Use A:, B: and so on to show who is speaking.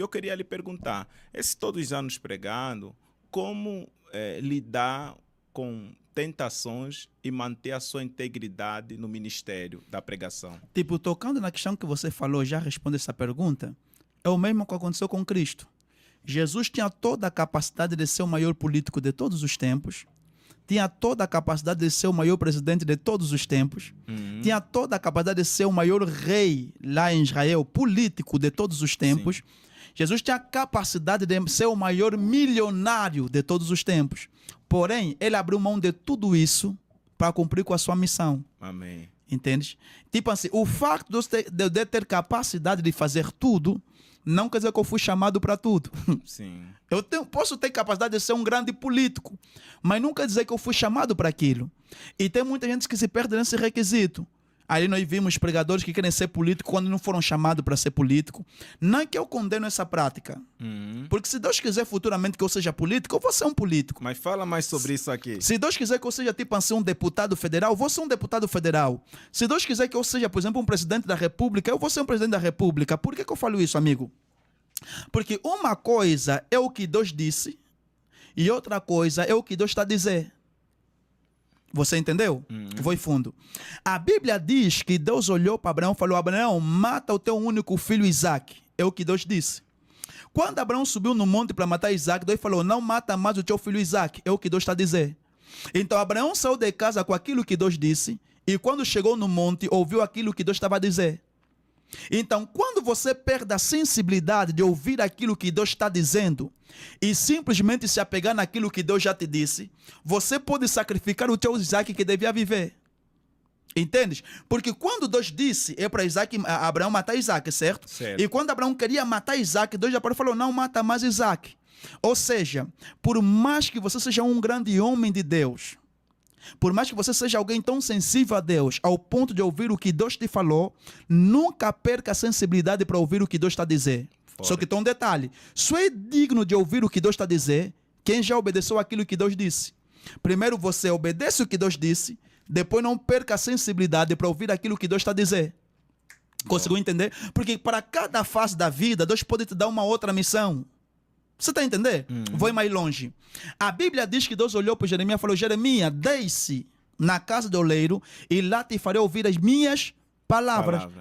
A: Eu queria lhe perguntar, esses todos os anos pregando, como lidar com tentações e manter a sua integridade no ministério da pregação?
B: Tipo, tocando na questão que você falou, já responde essa pergunta, é o mesmo que aconteceu com Cristo. Jesus tinha toda a capacidade de ser o maior político de todos os tempos, tinha toda a capacidade de ser o maior presidente de todos os tempos, tinha toda a capacidade de ser o maior rei lá em Israel, político de todos os tempos. Sim. Jesus tinha a capacidade de ser o maior milionário de todos os tempos. Porém, ele abriu mão de tudo isso para cumprir com a sua missão.
A: Amém.
B: Entende? Tipo assim, o facto de eu ter capacidade de fazer tudo, não quer dizer que eu fui chamado para tudo.
A: Sim.
B: Posso ter capacidade de ser um grande político, mas não quer dizer que eu fui chamado para aquilo. E tem muita gente que se perde nesse requisito. Aí nós vimos pregadores que querem ser políticos quando não foram chamados para ser político. Não é que eu condeno essa prática. Porque se Deus quiser futuramente que eu seja político, eu vou ser um político.
A: Mas fala mais sobre isso aqui.
B: Se Deus quiser que eu seja tipo assim um deputado federal, eu vou ser um deputado federal. Se Deus quiser que eu seja, por exemplo, um presidente da república, eu vou ser um presidente da república. Por que eu falo isso, amigo? Porque uma coisa é o que Deus disse e outra coisa é o que Deus está a dizer. Você entendeu? Vou em fundo. A Bíblia diz que Deus olhou para Abraão e falou: Abraão, mata o teu único filho Isaac. É o que Deus disse. Quando Abraão subiu no monte para matar Isaac, Deus falou: não mata mais o teu filho Isaac. É o que Deus está a dizer. Então Abraão saiu de casa com aquilo que Deus disse e quando chegou no monte, ouviu aquilo que Deus estava a dizer. Então, quando você perde a sensibilidade de ouvir aquilo que Deus está dizendo e simplesmente se apegar naquilo que Deus já te disse, você pode sacrificar o teu Isaac que devia viver. Entendes? Porque quando Deus disse é para Abraão matar Isaac, certo? E quando Abraão queria matar Isaac, Deus já falou: não mata mais Isaac. Ou seja, por mais que você seja um grande homem de Deus, por mais que você seja alguém tão sensível a Deus, ao ponto de ouvir o que Deus te falou, nunca perca a sensibilidade para ouvir o que Deus está a dizer. Só que tem um detalhe: só é digno de ouvir o que Deus está a dizer quem já obedeceu aquilo que Deus disse. Primeiro você obedece o que Deus disse, depois não perca a sensibilidade para ouvir aquilo que Deus está a dizer. Conseguiu entender? Porque para cada fase da vida, Deus pode te dar uma outra missão. Você está a entender? Vou ir mais longe. A Bíblia diz que Deus olhou para Jeremias e falou: Jeremias, desce na casa do oleiro e lá te farei ouvir as minhas palavras.